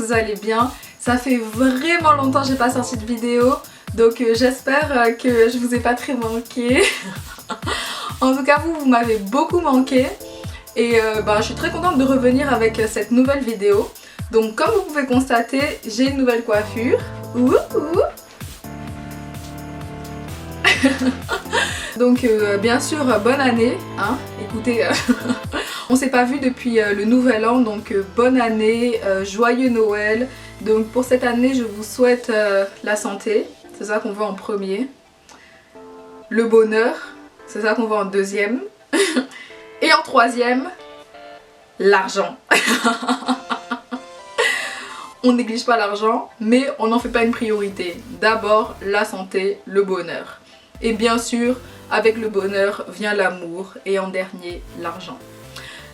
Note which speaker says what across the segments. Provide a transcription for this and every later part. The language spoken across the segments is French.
Speaker 1: vous allez bien. Ça fait vraiment longtemps que j'ai pas sorti de vidéo, donc j'espère que je vous ai pas très manqué. En tout cas vous m'avez beaucoup manqué et je suis très contente de revenir avec cette nouvelle vidéo. Donc comme vous pouvez constater, j'ai une nouvelle coiffure. Ouh, ouh. Donc bien sûr bonne année, hein. Écoutez, on s'est pas vu depuis le nouvel an, donc bonne année, joyeux Noël. Donc pour cette année je vous souhaite la santé, c'est ça qu'on veut en premier, le bonheur, c'est ça qu'on veut en deuxième, et en troisième, l'argent. On néglige pas l'argent, mais on n'en fait pas une priorité. D'abord la santé, le bonheur. Et bien sûr, avec le bonheur vient l'amour et en dernier, l'argent.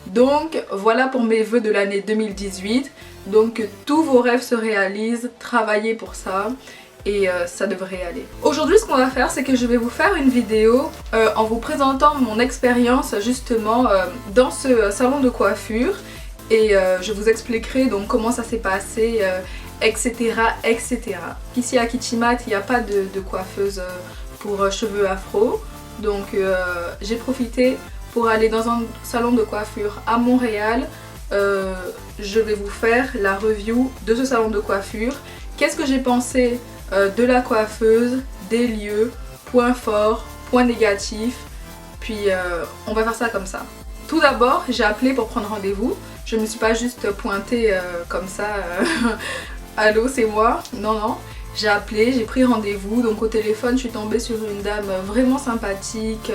Speaker 1: Donc voilà pour mes vœux de l'année 2018. Donc que tous vos rêves se réalisent, travaillez pour ça et ça devrait aller. Aujourd'hui ce qu'on va faire, c'est que je vais vous faire une vidéo en vous présentant mon expérience justement dans ce salon de coiffure. Et je vous expliquerai donc comment ça s'est passé, etc. etc. Ici à Kichimat, il n'y a pas de coiffeuse pour cheveux afro. Donc j'ai profité pour aller dans un salon de coiffure à Montréal. Je vais vous faire la review de ce salon de coiffure. Qu'est-ce que j'ai pensé de la coiffeuse, des lieux, points forts, points négatifs. Puis on va faire ça comme ça. Tout d'abord, j'ai appelé pour prendre rendez-vous. Je ne me suis pas juste pointée comme ça, allô c'est moi, non non. J'ai appelé, j'ai pris rendez-vous, donc au téléphone je suis tombée sur une dame vraiment sympathique,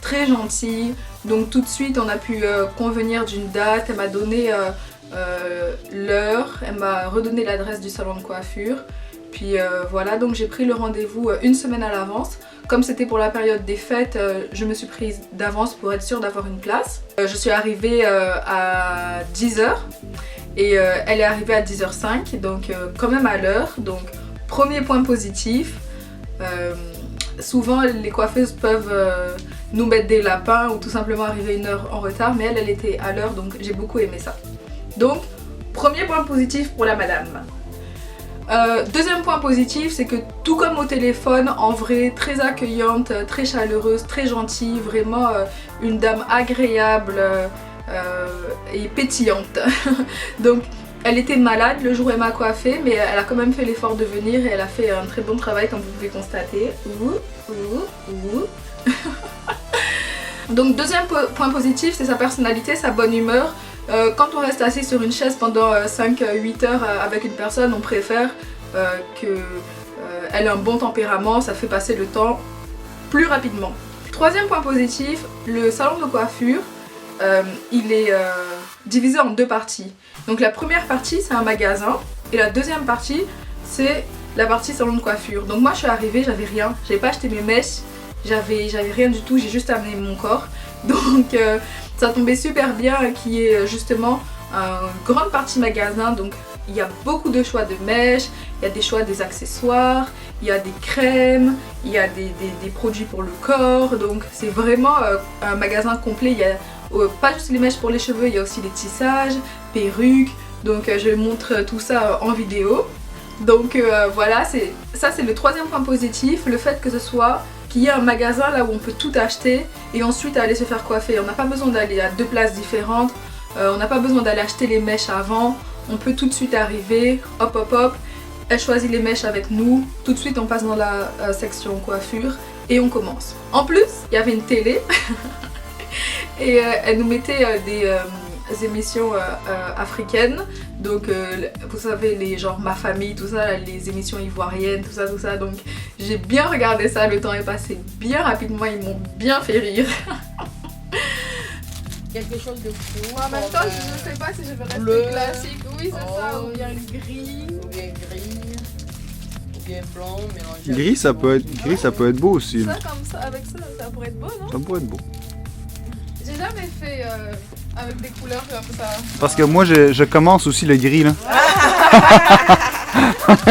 Speaker 1: très gentille. Donc tout de suite on a pu convenir d'une date, elle m'a donné l'heure, elle m'a redonné l'adresse du salon de coiffure. Puis voilà, donc j'ai pris le rendez-vous une semaine à l'avance. Comme c'était pour la période des fêtes, je me suis prise d'avance pour être sûre d'avoir une place. Je suis arrivée à 10 h et elle est arrivée à 10h05, donc quand même à l'heure. Donc premier point positif, souvent les coiffeuses peuvent nous mettre des lapins ou tout simplement arriver une heure en retard, mais elle était à l'heure, donc j'ai beaucoup aimé ça. Donc premier point positif pour la madame. Deuxième point positif, c'est que tout comme au téléphone, en vrai, très accueillante, très chaleureuse, très gentille, vraiment une dame agréable et pétillante. Donc elle était malade le jour où elle m'a coiffée, mais elle a quand même fait l'effort de venir et elle a fait un très bon travail comme vous pouvez constater. Donc deuxième point positif, c'est sa personnalité, sa bonne humeur. Quand on reste assis sur une chaise pendant 5-8 heures avec une personne, on préfère qu'elle ait un bon tempérament, ça fait passer le temps plus rapidement. Troisième point positif, le salon de coiffure, il est divisé en deux parties. Donc la première partie c'est un magasin et la deuxième partie c'est la partie salon de coiffure. Donc moi je suis arrivée, j'avais rien, j'avais pas acheté mes mèches, j'avais rien du tout, j'ai juste amené mon corps. Donc ça tombait super bien qu'il y ait justement une grande partie magasin. Donc il y a beaucoup de choix de mèches, il y a des choix des accessoires, il y a des crèmes, il y a des produits pour le corps. Donc c'est vraiment un magasin complet. Il y a pas juste les mèches pour les cheveux, il y a aussi les tissages, perruques. Donc je montre tout ça en vidéo. Donc voilà, ça c'est le troisième point positif, le fait que ce soit qu'il y ait un magasin là où on peut tout acheter et ensuite aller se faire coiffer. On n'a pas besoin d'aller à deux places différentes, on n'a pas besoin d'aller acheter les mèches avant, on peut tout de suite arriver, hop hop hop, elle choisit les mèches avec nous, tout de suite on passe dans la section coiffure et on commence. En plus, il y avait une télé et elle nous mettait des émissions africaines. Donc vous savez, les genre Ma Famille, tout ça, les émissions ivoiriennes, tout ça. Donc j'ai bien regardé ça, le temps est passé bien rapidement, ils m'ont bien fait rire.
Speaker 2: Quelque chose de fou.
Speaker 1: En même temps, je ne sais pas si je vais rester
Speaker 2: bleu.
Speaker 1: classique, oui c'est ça, ou bien gris.
Speaker 2: Ou bien gris, ou bien blanc, mélangé.
Speaker 3: Gris, ça peut être beau aussi.
Speaker 1: Ça comme ça, avec ça, ça pourrait être beau, non?
Speaker 3: Ça pourrait être beau.
Speaker 1: J'ai jamais fait avec des couleurs comme ça.
Speaker 3: Parce que moi, je commence aussi le gris, là.
Speaker 1: Je pense que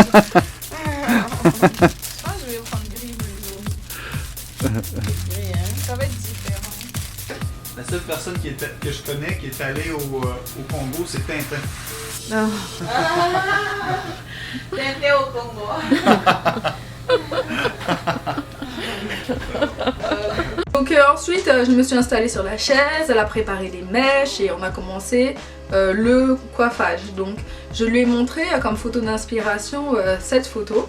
Speaker 1: je vais prendre gris le jour.
Speaker 2: Gris, hein?
Speaker 1: Ça va être différent.
Speaker 3: La seule personne que je connais qui est allée au Congo, c'est Tintin.
Speaker 2: T'es au Congo.
Speaker 1: Donc ensuite je me suis installée sur la chaise, elle a préparé les mèches et on a commencé le coiffage. Donc je lui ai montré comme photo d'inspiration cette photo.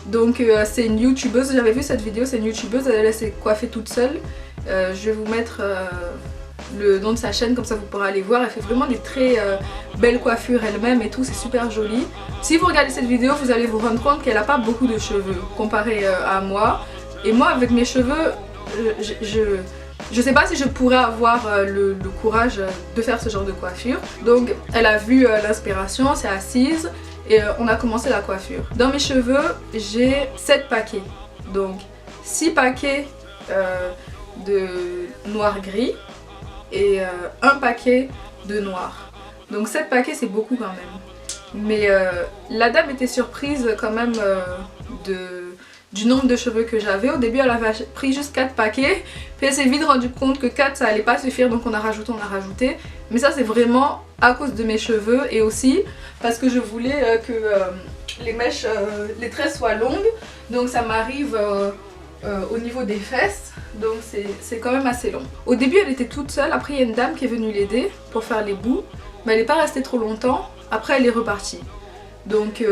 Speaker 1: Donc c'est une youtubeuse, j'avais vu cette vidéo, c'est une youtubeuse, elle s'est coiffée toute seule. Je vais vous mettre le nom de sa chaîne, comme ça vous pourrez aller voir. Elle fait vraiment des très belles coiffures elle-même et tout, c'est super joli. Si vous regardez cette vidéo, vous allez vous rendre compte qu'elle n'a pas beaucoup de cheveux comparé à moi. Et moi avec mes cheveux, je sais pas si je pourrais avoir le courage de faire ce genre de coiffure. Donc elle a vu l'inspiration, s'est assise et on a commencé la coiffure. Dans mes cheveux, j'ai 7 paquets. Donc 6 paquets de noir-gris et un paquet de noir. Donc 7 paquets, c'est beaucoup quand même. Mais la dame était surprise quand même du nombre de cheveux que j'avais. Au début elle avait pris juste 4 paquets, puis elle s'est vite rendue compte que 4 ça allait pas suffire, donc on a rajouté. Mais ça c'est vraiment à cause de mes cheveux et aussi parce que je voulais que les mèches, les tresses soient longues. Donc ça m'arrive au niveau des fesses, donc c'est quand même assez long. Au début elle était toute seule, après il y a une dame qui est venue l'aider pour faire les bouts, mais elle n'est pas restée trop longtemps, après elle est repartie. Donc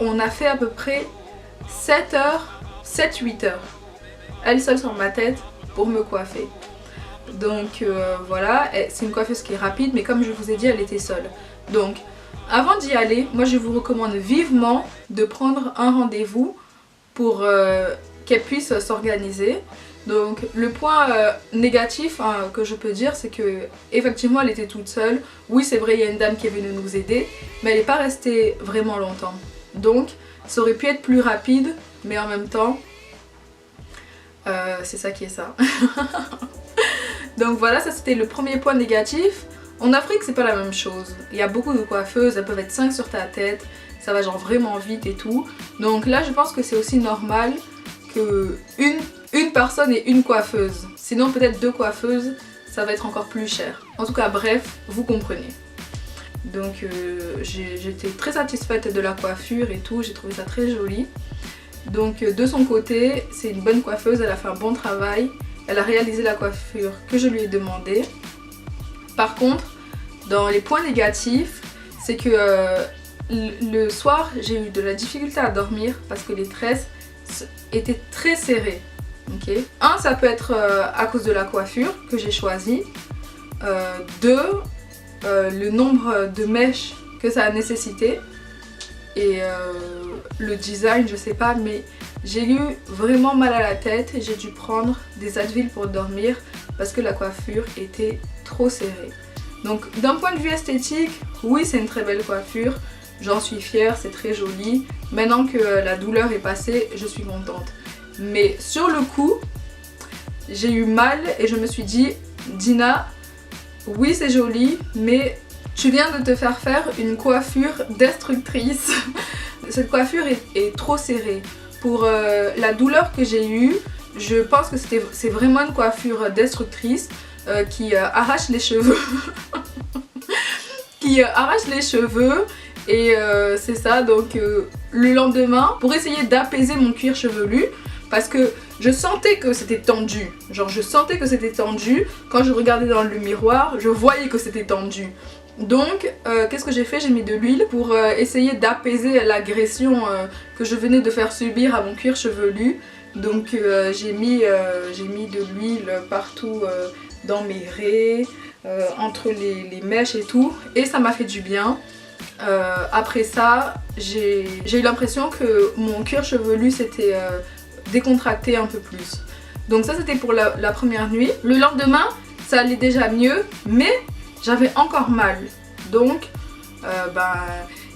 Speaker 1: on a fait à peu près 7-8 heures, elle seule sur ma tête pour me coiffer. Donc voilà, c'est une coiffeuse qui est rapide, mais comme je vous ai dit, elle était seule. Donc avant d'y aller, moi je vous recommande vivement de prendre un rendez-vous pour qu'elle puisse s'organiser. Donc le point négatif que je peux dire, c'est que effectivement elle était toute seule. Oui c'est vrai, il y a une dame qui est venue nous aider, mais elle n'est pas restée vraiment longtemps. Donc ça aurait pu être plus rapide, mais en même temps c'est ça qui est ça. Donc voilà, ça c'était le premier point négatif. En Afrique c'est pas la même chose. Il y a beaucoup de coiffeuses, elles peuvent être 5 sur ta tête, ça va genre vraiment vite et tout. Donc là je pense que c'est aussi normal que une personne et une coiffeuse. Sinon peut-être 2 coiffeuses, ça va être encore plus cher. En tout cas bref, vous comprenez. Donc j'étais très satisfaite de la coiffure et tout, j'ai trouvé ça très joli. Donc de son côté, c'est une bonne coiffeuse, elle a fait un bon travail. Elle a réalisé la coiffure que je lui ai demandé. Par contre, dans les points négatifs, c'est que le soir, j'ai eu de la difficulté à dormir parce que les tresses étaient très serrées. Okay. Un, ça peut être à cause de la coiffure que j'ai choisie. 2, le nombre de mèches que ça a nécessité. Et le design, je sais pas, mais j'ai eu vraiment mal à la tête et j'ai dû prendre des Advil pour dormir parce que la coiffure était trop serrée. Donc d'un point de vue esthétique, oui c'est une très belle coiffure, j'en suis fière, c'est très joli. Maintenant que la douleur est passée, je suis contente. Mais sur le coup, j'ai eu mal et je me suis dit, Dina, oui c'est joli, mais tu viens de te faire une coiffure destructrice. Cette coiffure est trop serrée. Pour la douleur que j'ai eue, je pense que c'est vraiment une coiffure destructrice qui arrache les cheveux. Qui arrache les cheveux et c'est ça. Donc le lendemain, pour essayer d'apaiser mon cuir chevelu, parce que je sentais que c'était tendu. Genre je sentais que c'était tendu. Quand je regardais dans le miroir, je voyais que c'était tendu. Donc qu'est-ce que j'ai fait? J'ai mis de l'huile pour essayer d'apaiser l'agression que je venais de faire subir à mon cuir chevelu. Donc j'ai mis de l'huile partout dans mes raies, entre les mèches et tout, et ça m'a fait du bien. Après ça, j'ai eu l'impression que mon cuir chevelu s'était décontracté un peu plus. Donc ça c'était pour la première nuit. Le lendemain, ça allait déjà mieux, mais j'avais encore mal. Donc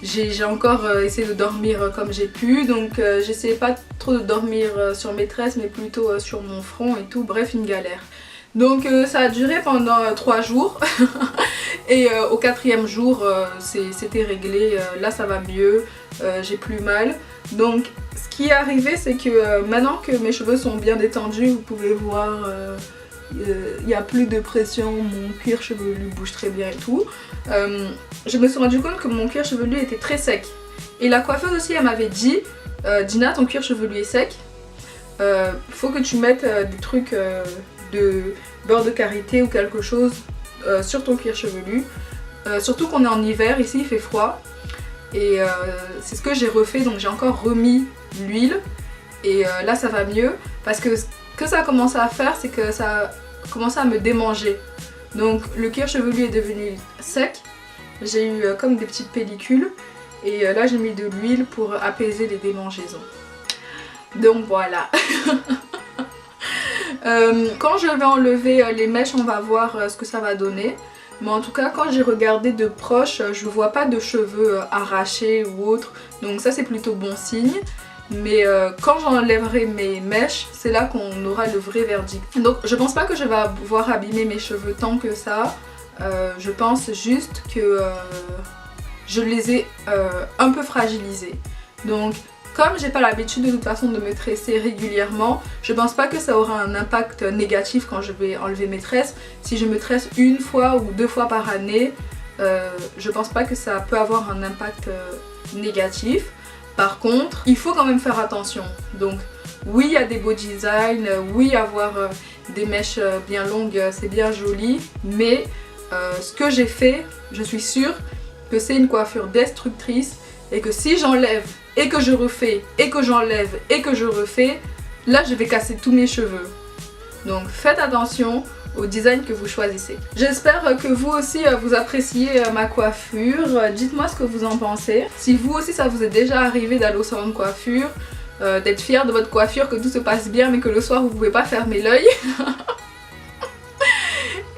Speaker 1: j'ai encore essayé de dormir comme j'ai pu. Donc j'essayais pas trop de dormir sur mes tresses, mais plutôt sur mon front et tout. Bref, une galère. Donc ça a duré pendant 3 jours. Et au 4e jour c'était réglé. Là ça va mieux, j'ai plus mal. Donc ce qui est arrivé, c'est que maintenant que mes cheveux sont bien détendus, vous pouvez voir il n'y a plus de pression, mon cuir chevelu bouge très bien et tout. Je me suis rendu compte que mon cuir chevelu était très sec. Et la coiffeuse aussi, elle m'avait dit, Dina, ton cuir chevelu est sec, faut que tu mettes des trucs de beurre de karité ou quelque chose sur ton cuir chevelu. Surtout qu'on est en hiver, ici il fait froid. Et c'est ce que j'ai refait, donc j'ai encore remis l'huile. Et là ça va mieux, parce que ce que ça a commencé à faire, c'est que ça a commencé à me démanger. Donc le cuir chevelu est devenu sec. J'ai eu comme des petites pellicules. Et là j'ai mis de l'huile pour apaiser les démangeaisons. Donc voilà. Quand je vais enlever les mèches, on va voir ce que ça va donner. Mais en tout cas, quand j'ai regardé de proche, je vois pas de cheveux arrachés ou autre. Donc ça c'est plutôt bon signe. Mais quand j'enlèverai mes mèches, c'est là qu'on aura le vrai verdict. Donc je pense pas que je vais pouvoir abîmer mes cheveux tant que ça. Je pense juste que je les ai un peu fragilisés. Donc comme j'ai pas l'habitude de toute façon de me tresser régulièrement, je pense pas que ça aura un impact négatif quand je vais enlever mes tresses. Si je me tresse une fois ou 2 fois par année, je pense pas que ça peut avoir un impact négatif. Par contre, il faut quand même faire attention. Donc oui, il y a des beaux designs, oui, avoir des mèches bien longues, c'est bien joli. Mais ce que j'ai fait, je suis sûre que c'est une coiffure destructrice. Et que si j'enlève et que je refais et que j'enlève et que je refais, là je vais casser tous mes cheveux. Donc faites attention au design que vous choisissez. J'espère que vous aussi vous appréciez ma coiffure. Dites-moi ce que vous en pensez. Si vous aussi ça vous est déjà arrivé d'aller au salon de coiffure, d'être fier de votre coiffure, que tout se passe bien mais que le soir vous pouvez pas fermer l'œil.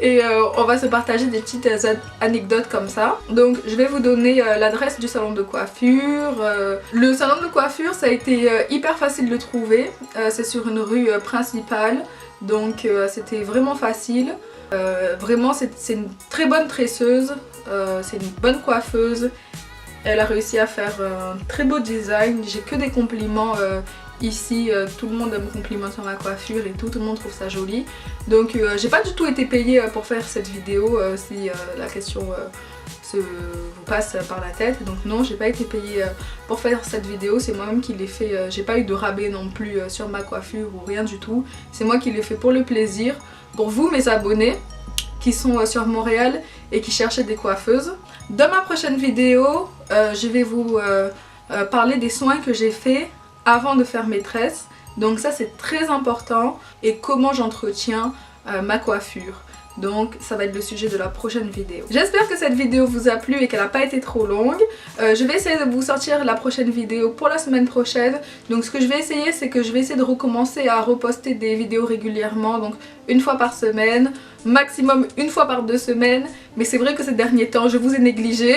Speaker 1: Et on va se partager des petites anecdotes comme ça. Donc je vais vous donner l'adresse du salon de coiffure. Le salon de coiffure, ça a été hyper facile de trouver. C'est sur une rue principale. Donc c'était vraiment facile. Vraiment c'est une très bonne tresseuse. C'est une bonne coiffeuse. Elle a réussi à faire un très beau design. J'ai que des compliments ici, tout le monde me complimente sur ma coiffure et tout le monde trouve ça joli. Donc j'ai pas du tout été payée pour faire cette vidéo si la question vous passe par la tête. Donc non, j'ai pas été payée pour faire cette vidéo, c'est moi-même qui l'ai fait. J'ai pas eu de rabais non plus sur ma coiffure ou rien du tout. C'est moi qui l'ai fait pour le plaisir, pour vous mes abonnés qui sont sur Montréal et qui cherchaient des coiffeuses. Dans ma prochaine vidéo, je vais vous parler des soins que j'ai fait avant de faire mes tresses. Donc ça c'est très important, et comment j'entretiens ma coiffure. Donc ça va être le sujet de la prochaine vidéo. J'espère que cette vidéo vous a plu et qu'elle n'a pas été trop longue. Je vais essayer de vous sortir la prochaine vidéo pour la semaine prochaine. Donc ce que je vais essayer, c'est que je vais essayer de recommencer à reposter des vidéos régulièrement. Donc une fois par semaine, maximum une fois par 2 semaines. Mais c'est vrai que ces derniers temps je vous ai négligé.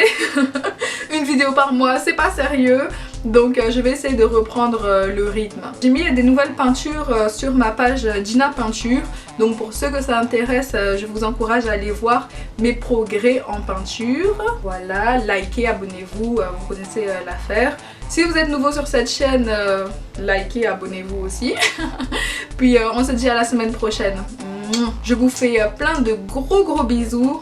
Speaker 1: Une vidéo par mois, c'est pas sérieux. Donc je vais essayer de reprendre le rythme. J'ai mis des nouvelles peintures sur ma page Dina Peinture. Donc pour ceux que ça intéresse, je vous encourage à aller voir mes progrès en peinture. Voilà, likez, abonnez-vous, vous connaissez l'affaire. Si vous êtes nouveau sur cette chaîne, likez, abonnez-vous aussi. Puis on se dit à la semaine prochaine. Je vous fais plein de gros bisous.